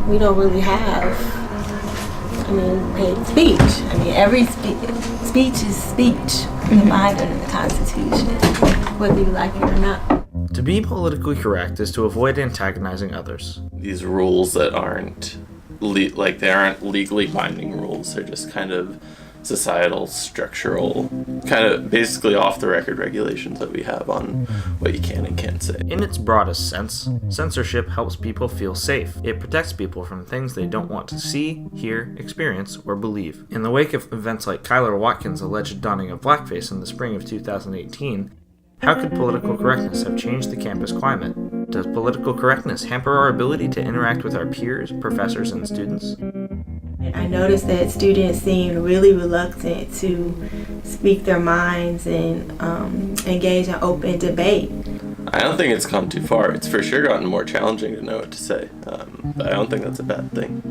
we don't really have, paid speech. Every speech is speech, defined under the Constitution, whether you like it or not. To be politically correct is to avoid antagonizing others. These rules that aren't they aren't legally binding rules. They're just kind of societal, structural, kind of basically off-the-record regulations that we have on what you can and can't say. In its broadest sense, censorship helps people feel safe. It protects people from things they don't want to see, hear, experience, or believe. In the wake of events like Kyler Watkins' alleged donning of blackface in the spring of 2018, how could political correctness have changed the campus climate? Does political correctness hamper our ability to interact with our peers, professors, and students? I noticed that students seemed really reluctant to speak their minds and engage in open debate. I don't think it's come too far. It's for sure gotten more challenging to know what to say. But I don't think that's a bad thing.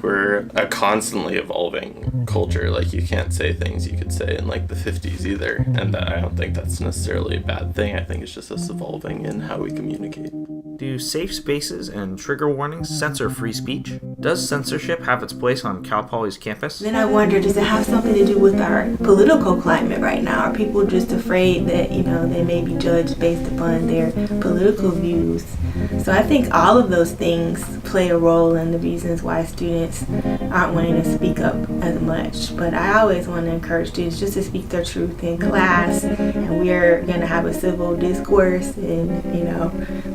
We're a constantly evolving culture. You can't say things you could say in the 50s either. And I don't think that's necessarily a bad thing. I think it's just us evolving in how we communicate. Do safe spaces and trigger warnings censor free speech? Does censorship have its place on Cal Poly's campus? Then I wonder, does it have something to do with our political climate right now? Are people just afraid that, they may be judged based upon their political views? So I think all of those things play a role in the reasons why students aren't wanting to speak up as much. But I always want to encourage students just to speak their truth in class, and we're going to have a civil discourse, and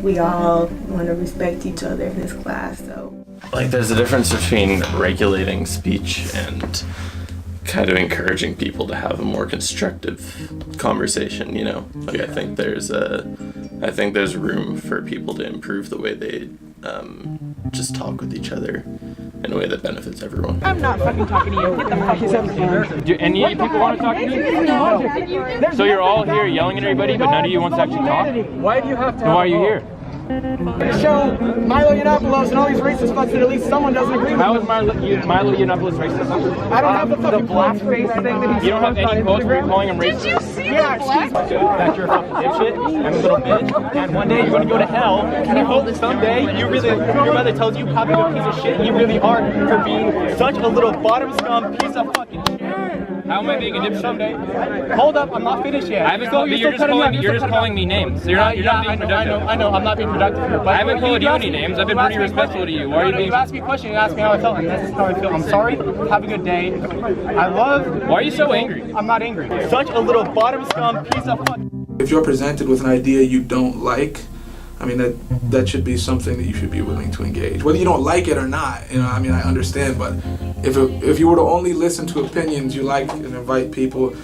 we all want to respect each other in this class. So there's a difference between regulating speech and kind of encouraging people to have a more constructive conversation, I think there's room for people to improve the way they just talk with each other in a way that benefits everyone. I'm not fucking talking to you. Get the fuck away. Do any of you people want to talk to me? No. So you're all here yelling at everybody, but none of you wants to actually talk? Why do you have to? Then why are you here? Show Milo Yiannopoulos and all these racist fucks that at least someone doesn't agree with. How is Milo Yiannopoulos racist? I don't have the fucking blackface thing that he's You don't have any quotes where you're calling him racist? Did you see that you're a fucking dipshit and a little bitch, and one day you're going to go to hell, and I hope someday your mother tells you how big a piece of shit you really are for being such a little bottom scum piece of fucking shit. How am I being a dipshit someday? Hold up, I'm not finished yet. I haven't called you. You're just calling me names. So you're not being productive. I know. I'm not being productive here. I haven't called you any names. I've been pretty respectful to you. Why are you being? You asked me a question. You asked me how I felt, and this is how I feel. I'm sorry. Have a good day. Why are you so angry? I'm not angry. Such a little bottom scum piece of fuck. If you're presented with an idea you don't like, that should be something that you should be willing to engage. Whether you don't like it or not, I understand, but if you were to only listen to opinions you like and invite people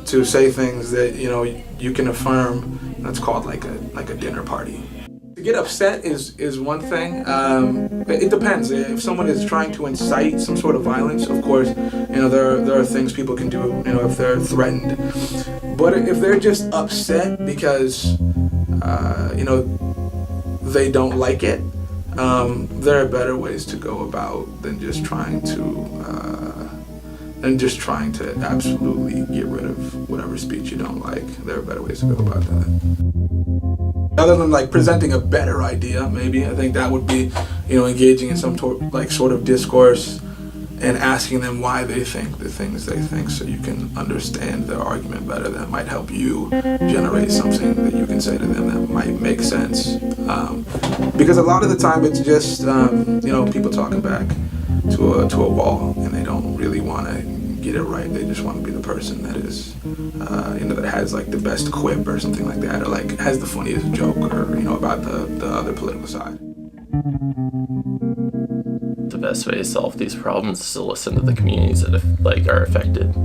to say things that, you can affirm, that's called like a dinner party. To get upset is one thing. It depends. If someone is trying to incite some sort of violence, of course, there are things people can do, if they're threatened. But if they're just upset because, they don't like it, there are better ways to go about than just trying to absolutely get rid of whatever speech you don't like. There are better ways to go about that. Other than presenting a better idea, maybe I think that would be, engaging in some sort of discourse and asking them why they think the things they think, so you can understand their argument better. That might help you generate something that you can say to them that might make sense. Because a lot of the time it's just people talking back to a wall, and they don't really want to get it right. They just want to be the person that is that has the best quip or something like that, or has the funniest joke, or about the other political side. The best way to solve these problems is to listen to the communities that are affected.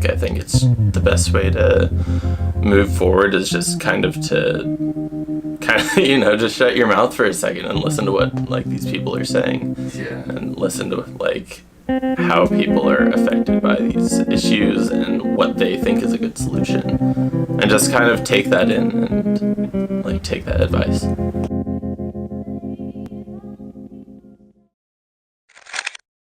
I think it's the best way to move forward is just just shut your mouth for a second and listen to what these people are saying, and listen to how people are affected by these issues and what they think is a good solution, and just kind of take that in and take that advice.